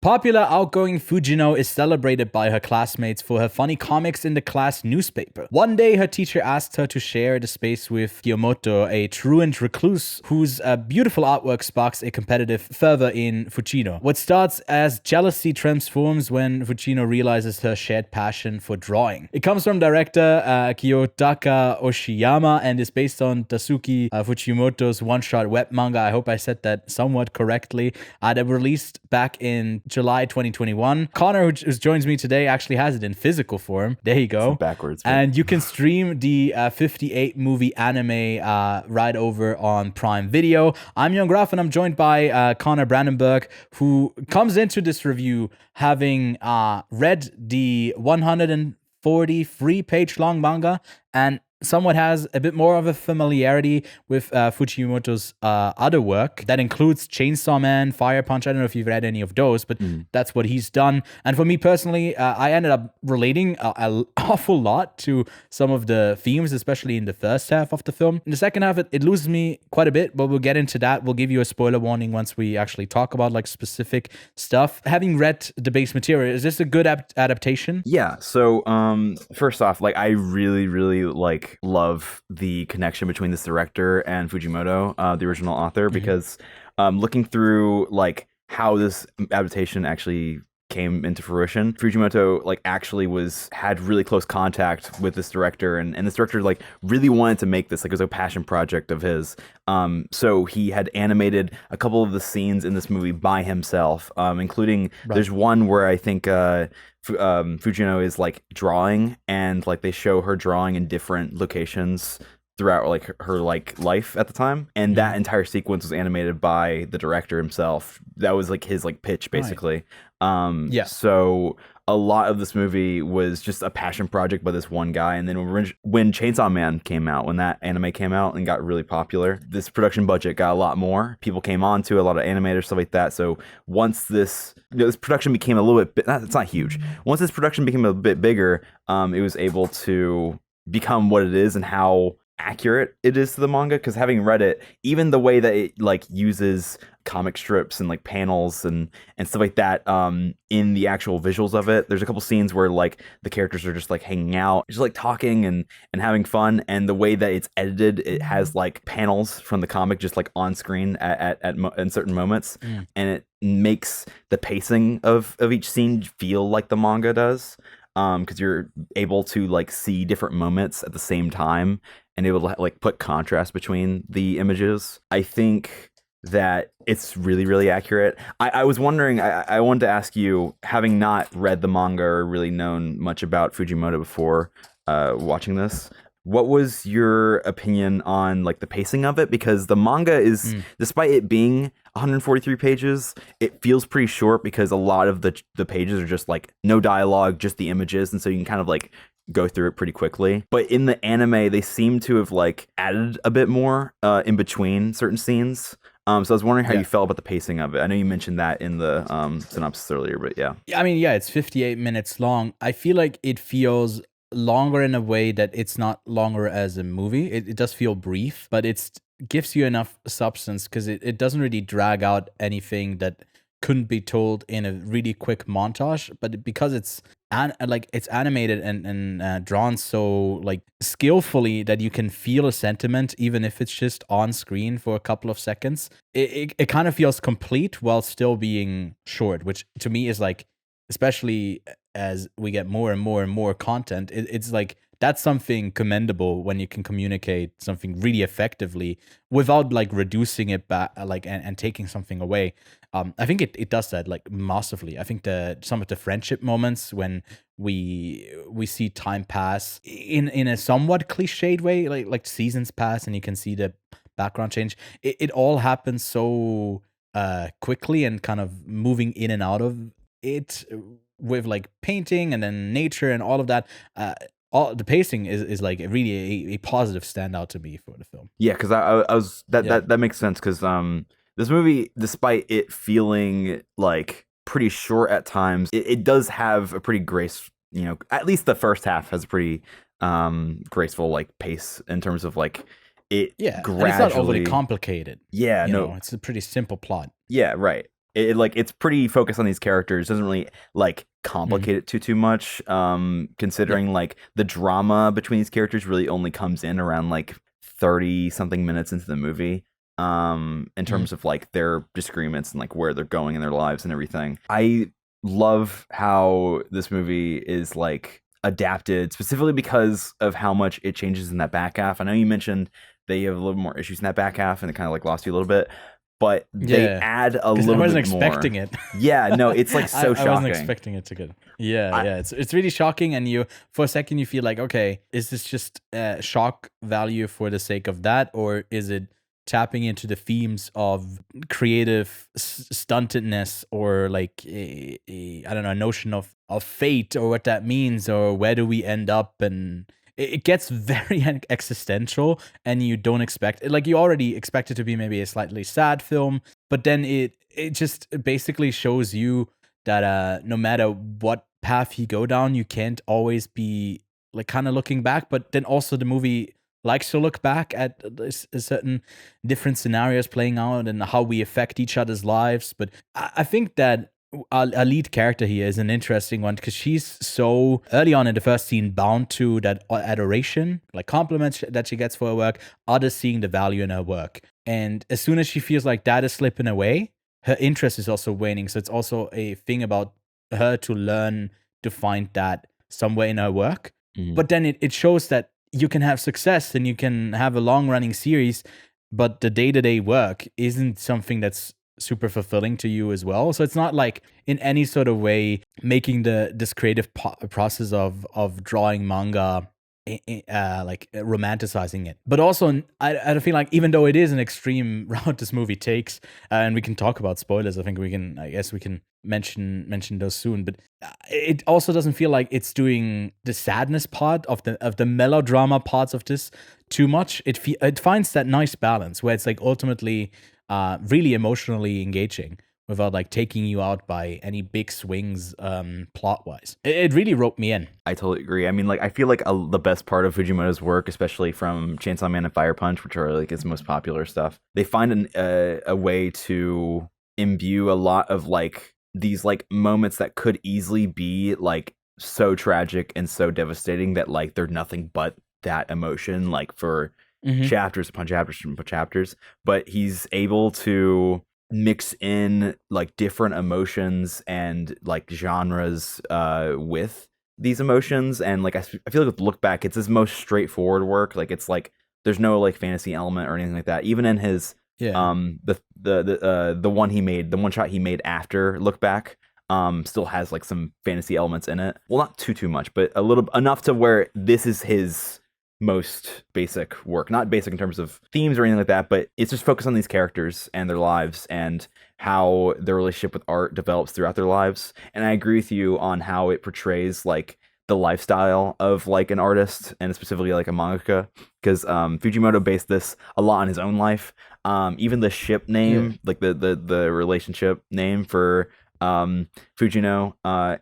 Popular outgoing Fujino is celebrated by her classmates for her funny comics in the class newspaper. One day, her teacher asked her to share the space with Kiyotaka, a truant recluse whose beautiful artwork sparks a competitive fervor in Fujino. What starts as jealousy transforms when Fujino realizes her shared passion for drawing. It comes from director Kiyotaka Oshiyama and is based on Tatsuki Fujimoto's one-shot web manga. I hope I said that somewhat correctly. That released back in July 2021. Connor, who joins me today, actually has it in physical form. There you go. It's backwards. But... And you can stream the 58 movie anime right over on Prime Video. I'm Ewan Graf, and I'm joined by Connor Brandenburg, who comes into this review having read the 143-page long manga and somewhat has a bit more of a familiarity with Fujimoto's other work. That includes Chainsaw Man, Fire Punch. I don't know if you've read any of those, but that's what he's done. And for me personally, I ended up relating an awful lot to some of the themes, especially in the first half of the film. In the second half, it loses me quite a bit, but we'll get into that. We'll give you a spoiler warning once we actually talk about like specific stuff. Having read the base material, is this a good adaptation? Yeah. So first off, like I really love the connection between this director and Fujimoto, the original author, because looking through like how this adaptation actually came into fruition, Fujimoto like actually had really close contact with this director, and this director like really wanted to make this, like it was a passion project of his. So he had animated a couple of the scenes in this movie by himself, including there's one where I think Fujino is like drawing, and like they show her drawing in different locations throughout like her like life at the time, and that entire sequence was animated by the director himself. That was like his like pitch basically. So a lot of this movie was just a passion project by this one guy. And then when Chainsaw Man came out, when that anime came out and got really popular, this production budget got a lot more. People came on to a lot of animators, stuff like that. So once this production became a little bit, it's not huge. Once this production became a bit bigger, it was able to become what it is and how accurate it is to the manga. Because having read it, even the way that it like uses comic strips and like panels and stuff like that in the actual visuals of it, there's a couple scenes where like the characters are just like hanging out, just like talking and having fun, and the way that it's edited, it has like panels from the comic just like on screen at certain moments, and it makes the pacing of each scene feel like the manga does, because you're able to like see different moments at the same time and able to like put contrast between the images. I think that it's really accurate. I was wondering, I wanted to ask you, having not read the manga or really known much about Fujimoto before watching this, what was your opinion on like the pacing of it? Because the manga is, despite it being 143 pages, it feels pretty short because a lot of the pages are just like no dialogue, just the images, and so you can kind of like go through it pretty quickly. But in the anime, they seem to have like added a bit more in between certain scenes. So I was wondering how you felt about the pacing of it. I know you mentioned that in the synopsis earlier, but yeah. I mean, yeah, it's 58 minutes long. I feel like it feels longer in a way that it's not longer as a movie. It does feel brief, but it gives you enough substance because it doesn't really drag out anything that couldn't be told in a really quick montage. But because it's animated and drawn so like skillfully that you can feel a sentiment even if it's just on screen for a couple of seconds, it kind of feels complete while still being short, which to me is like, especially as we get more and more content, it's like that's something commendable when you can communicate something really effectively without like reducing it back, like and taking something away. I think it does that like massively. I think some of the friendship moments when we see time pass in a somewhat cliched way, like seasons pass and you can see the background change. It all happens so quickly and kind of moving in and out of it with like painting and then nature and all of that. All the pacing is like really a positive standout to me for the film. Yeah, because I was that makes sense because this movie, despite it feeling like pretty short at times, it does have a pretty at least the first half has a pretty graceful like pace in terms of like it. Yeah, gradually. and it's not overly complicated. Yeah, no, it's a pretty simple plot. Yeah, right. like it's pretty focused on these characters. Doesn't really like complicate it too much. Yeah. Considering like the drama between these characters really only comes in around like 30 something minutes into the movie. In terms of like their disagreements and like where they're going in their lives and everything. I love how this movie is like adapted specifically because of how much it changes in that back half. I know you mentioned they have a little more issues in that back half and it kind of like lost you a little bit, but they Yeah. add a Because I little wasn't bit more. expecting it. Yeah, no, it's like so I shocking. wasn't expecting it to get. Yeah, I, yeah. It's really shocking, and you for a second you feel like, okay, is this just shock value for the sake of that, or is it tapping into the themes of creative stuntedness, or like I don't know, a notion of fate, or what that means, or where do we end up, and it gets very existential, and you don't expect it. Like, you already expect it to be maybe a slightly sad film, but then it just basically shows you that no matter what path you go down, you can't always be like kind of looking back. But then also the movie likes to look back at certain different scenarios playing out and how we affect each other's lives. But I think that our lead character here is an interesting one because she's so early on in the first scene bound to that adoration, like compliments that she gets for her work, others seeing the value in her work. And as soon as she feels like that is slipping away, her interest is also waning. So it's also a thing about her to learn to find that somewhere in her work. But then it shows that you can have success and you can have a long running series, but the day-to-day work isn't something that's super fulfilling to you as well. So it's not like in any sort of way making this creative process of drawing manga like romanticizing it. But also I feel like even though it is an extreme route this movie takes, and we can talk about spoilers, I guess we can mention those soon, but it also doesn't feel like it's doing the sadness part of the melodrama parts of this too much. It finds that nice balance where it's like ultimately really emotionally engaging without like taking you out by any big swings plot wise. It really roped me in. I totally agree. I mean, like, I feel like the best part of Fujimoto's work, especially from Chainsaw Man and Fire Punch, which are like his most popular stuff, they find a way to imbue a lot of like these like moments that could easily be like so tragic and so devastating that like they're nothing but that emotion, like for chapters upon chapters upon chapters. But he's able to mix in like different emotions and like genres with these emotions, and like I feel like with look back it's his most straightforward work. Like it's like there's no like fantasy element or anything like that. Even in his the one he made, the one shot he made after Look Back, still has like some fantasy elements in it. Well, not too much, but a little enough to where this is his most basic work. Not basic in terms of themes or anything like that, but it's just focused on these characters and their lives and how their relationship with art develops throughout their lives. And I agree with you on how it portrays like the lifestyle of like an artist and specifically like a mangaka, because Fujimoto based this a lot on his own life. Even the ship name, like the relationship name for Fujino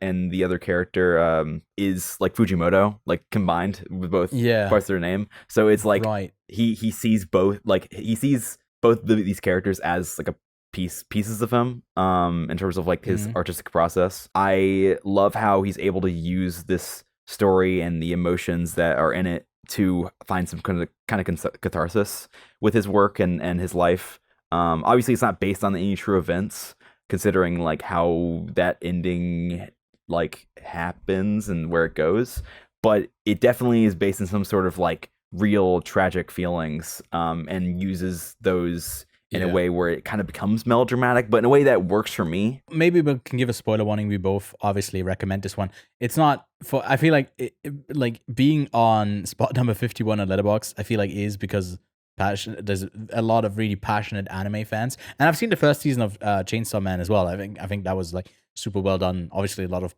and the other character is like Fujimoto, like combined with both parts of their name. So it's like he sees both, like he sees both these characters as like a pieces of him in terms of like his artistic process. I love how he's able to use this story and the emotions that are in it to find some kind of catharsis with his work and his life. Obviously it's not based on any true events, considering like how that ending like happens and where it goes, but it definitely is based on some sort of like real tragic feelings, and uses those in a way where it kind of becomes melodramatic, but in a way that works for me. Maybe we can give a spoiler warning. We both obviously recommend this one. It's not for, I feel like like being on spot number 51 on Letterboxd, I feel like is because there's a lot of really passionate anime fans, and I've seen the first season of Chainsaw Man as well. I think that was like super well done. Obviously, a lot of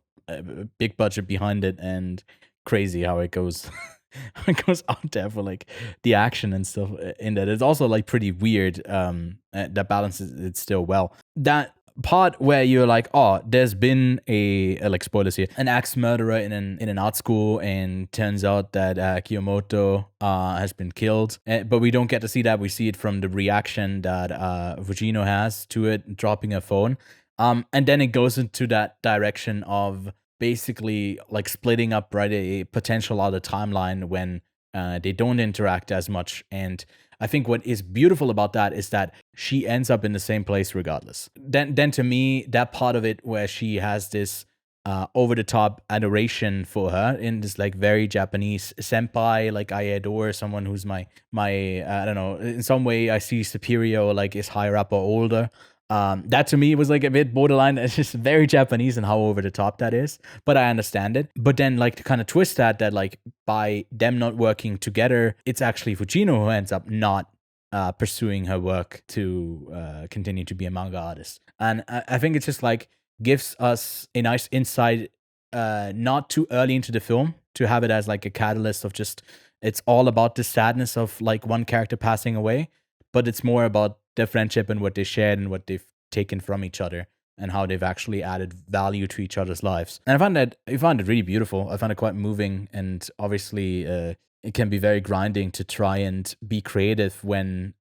big budget behind it, and crazy how it goes. It goes out there for like the action and stuff in that. It's also like pretty weird. That balances it still well. That part where you're like, oh, there's been a like spoilers here, an axe murderer in an art school, and turns out that Kiyotaka has been killed, but we don't get to see that. We see it from the reaction that Fujino has to it, dropping her phone. And then it goes into that direction of basically like splitting up, right, a potential other timeline when they don't interact as much. And I think what is beautiful about that is that she ends up in the same place regardless. Then to me, that part of it where she has this over the top adoration for her in this like very Japanese senpai, like I adore someone who's my I don't know, in some way I see superior or like is higher up or older. That to me was like a bit borderline. It's just very Japanese and how over the top that is, but I understand it. But then like to kind of twist that like by them not working together, it's actually Fujino who ends up not pursuing her work to continue to be a manga artist. And I think it's just like gives us a nice insight, not too early into the film to have it as like a catalyst of just it's all about the sadness of like one character passing away, but it's more about their friendship and what they shared and what they've taken from each other and how they've actually added value to each other's lives. And I found it really beautiful. I found it quite moving, and obviously it can be very grinding to try and be creative when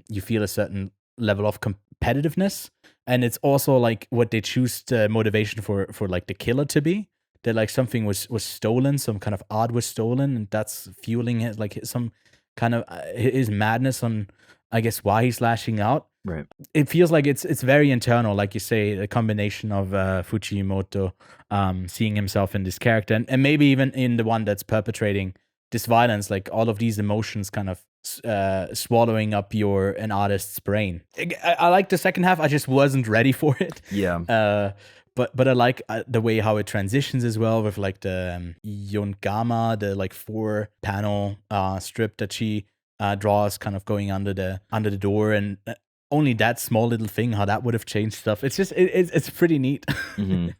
you feel a certain level of competitiveness. And it's also like what they choose the motivation for like the killer to be. That like something was stolen, some kind of art was stolen, and that's fueling it, like some kind of his madness on, I guess, why he's lashing out. Right. It feels like it's very internal, like you say, a combination of Fujimoto seeing himself in this character, and maybe even in the one that's perpetrating this violence, like all of these emotions kind of swallowing up an artist's brain. I like the second half. I just wasn't ready for it. Yeah. But I like the way how it transitions as well with like the Yongama, the like 4-panel strip that she draws, kind of going under the door, and only that small little thing, how that would have changed stuff. It's just it's pretty neat. Mm-hmm.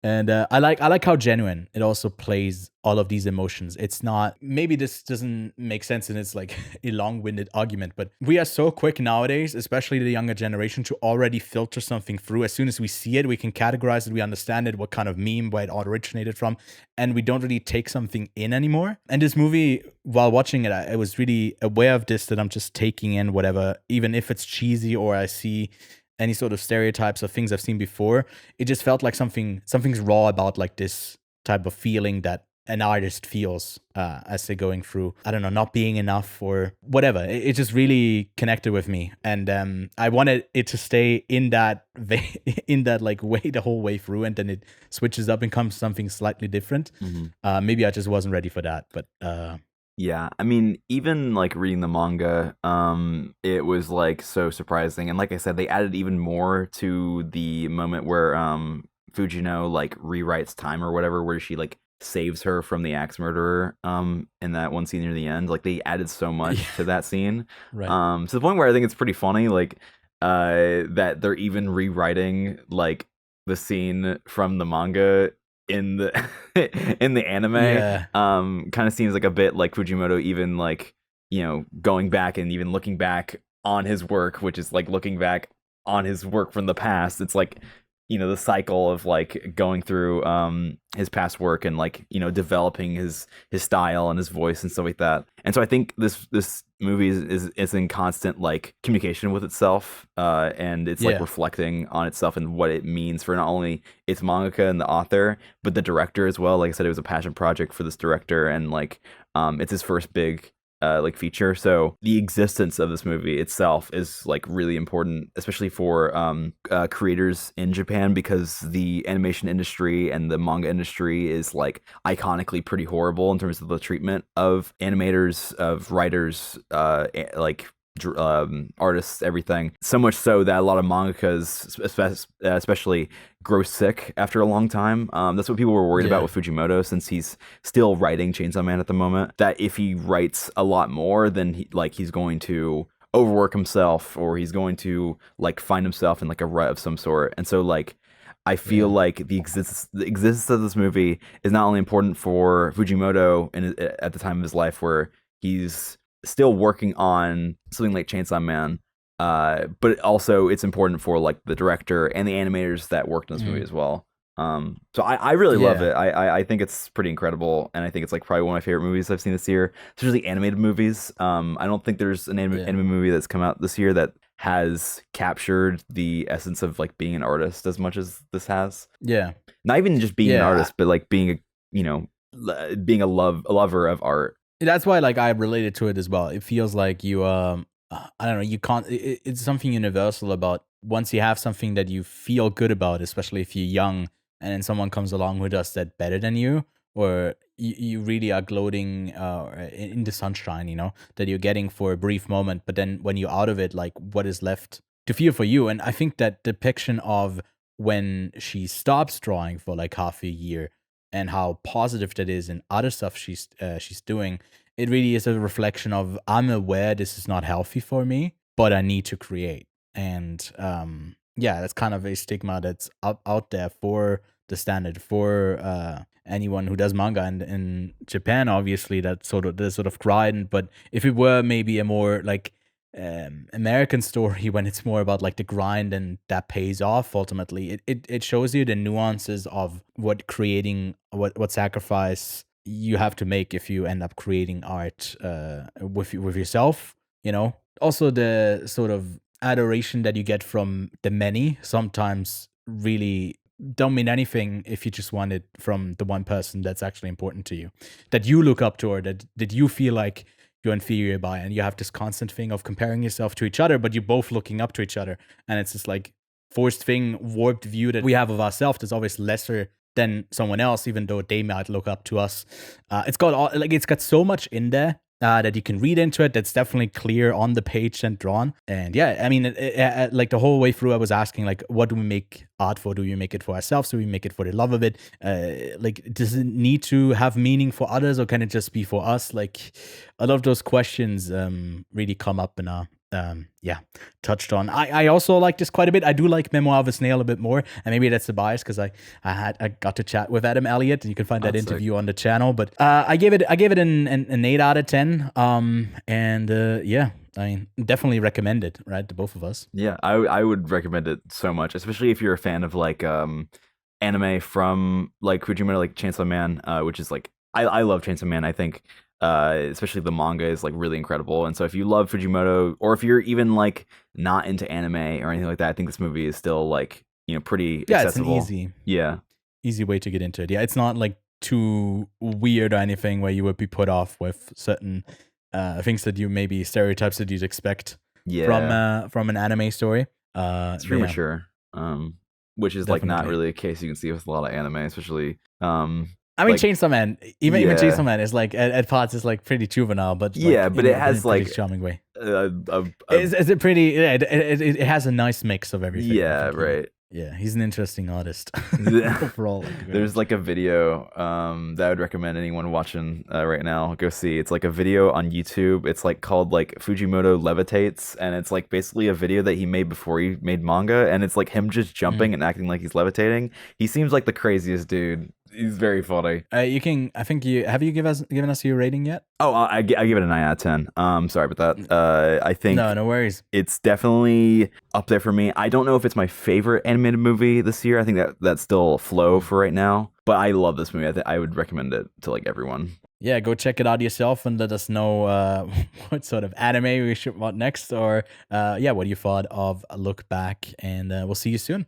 And I like how genuine it also plays all of these emotions. It's not, maybe this doesn't make sense and it's like a long-winded argument, but we are so quick nowadays, especially the younger generation, to already filter something through. As soon as we see it, we can categorize it, we understand it, what kind of meme, where it originated from, and we don't really take something in anymore. And this movie, while watching it, I was really aware of this, that I'm just taking in whatever, even if it's cheesy or I see any sort of stereotypes or things I've seen before. It just felt like something's raw about like this type of feeling that an artist feels as they're going through, I don't know, not being enough or whatever. It just really connected with me, and I wanted it to stay in that in that like way the whole way through, and then it switches up and comes something slightly different. Mm-hmm. Maybe I just wasn't ready for that, but yeah, I mean, even like reading the manga, it was like so surprising. And like I said, they added even more to the moment where Fujino like rewrites time or whatever, where she like saves her from the axe murderer in that one scene near the end. Like they added so much to that scene. right. To the point where I think it's pretty funny, like that they're even rewriting like the scene from the manga in the in the anime. Yeah. Kind of seems like a bit like Fujimoto even like, you know, going back and even looking back on his work, which is like looking back on his work from the past. It's like, you know, the cycle of like going through his past work and like, you know, developing his style and his voice and stuff like that. And so I think this movie is in constant like communication with itself, and it's like reflecting on itself and what it means for not only its mangaka and the author, but the director as well. Like I said, it was a passion project for this director, and like it's his first big like feature. So the existence of this movie itself is like really important, especially for creators in Japan, because the animation industry and the manga industry is like iconically pretty horrible in terms of the treatment of animators, of writers, like artists, everything. So much so that a lot of mangakas, especially, grow sick after a long time. That's what people were worried about with Fujimoto, since he's still writing Chainsaw Man at the moment. That if he writes a lot more, then he's going to overwork himself, or he's going to like find himself in like a rut of some sort. And so like I feel like the existence of this movie is not only important for Fujimoto at the time of his life, where he's still working on something like Chainsaw Man, but also it's important for like the director and the animators that worked on this movie as well. So I really love it. I think it's pretty incredible, and I think it's like probably one of my favorite movies I've seen this year, especially animated movies. I don't think there's an anime movie that's come out this year that has captured the essence of like being an artist as much as this has. Yeah. Not even just being an Yeah. artist, but like being a, being a lover of art. That's why like I related to it as well. It feels like you I don't know, you can't it's something universal about once you have something that you feel good about, especially if you're young, and then someone comes along who does that better than you, or you really are gloating in the sunshine, that you're getting for a brief moment, but then when you're out of it, like what is left to feel for you? And I think that depiction of when she stops drawing for like half a year and how positive that is in other stuff she's doing, it really is a reflection of I'm aware this is not healthy for me, but I need to create. And yeah, that's kind of a stigma that's out there for the standard for anyone who does manga in Japan. Obviously, that's sort of grind. But if it were maybe a more like American story, when it's more about like the grind and that pays off ultimately, it shows you the nuances of what creating, what sacrifice you have to make if you end up creating art with yourself. Also the sort of adoration that you get from the many sometimes really don't mean anything if you just want it from the one person that's actually important to you, that you look up to, or that you feel like you're inferior by, and you have this constant thing of comparing yourself to each other, but you're both looking up to each other, and it's this like forced thing, warped view that we have of ourselves that's always lesser than someone else, even though they might look up to us. It's got so much in there that you can read into it. That's definitely clear on the page and drawn. And yeah, I mean, like the whole way through, I was asking, like, what do we make art for? Do we make it for ourselves? Do we make it for the love of it? Like, does it need to have meaning for others, or can it just be for us? Like, a lot of those questions really come up in our touched on. I also like this quite a bit. I do like Memoir of a Snail a bit more, and maybe that's a bias because I got to chat with Adam Elliott, and you can find that interview on the channel. But I gave it an 8 out of 10. Yeah, I mean, definitely recommend it, right, to both of us. Yeah, I would recommend it so much, especially if you're a fan of like anime from like Fujimoto, like Chainsaw Man, which is like I love Chainsaw Man. I think especially the manga is like really incredible. And so if you love Fujimoto, or if you're even like not into anime or anything like that, I think this movie is still like, pretty accessible. It's an easy way to get into it. Yeah, it's not like too weird or anything where you would be put off with certain things that you maybe stereotypes that you'd expect from an anime story. It's pretty mature. Which is like not really a case you can see with a lot of anime, especially I mean, like, Chainsaw Man, even Chainsaw Man is like at parts is like pretty juvenile, but like, but it has like a charming way. Is it pretty? Yeah, it has a nice mix of everything. Yeah, right. Yeah, he's an interesting artist overall. There's like a video that I would recommend anyone watching right now go see. It's like a video on YouTube. It's like called like Fujimoto Levitates, and it's like basically a video that he made before he made manga, and it's like him just jumping and acting like he's levitating. He seems like the craziest dude. He's very funny. Have you given us your rating yet? Oh, I give it a 9 out of 10. Sorry about that. I think no worries. It's definitely up there for me. I don't know if it's my favorite animated movie this year. I think that's still a flow for right now. But I love this movie. I would recommend it to like everyone. Yeah, go check it out yourself and let us know what sort of anime we should watch next, or what you thought of a look back. And we'll see you soon.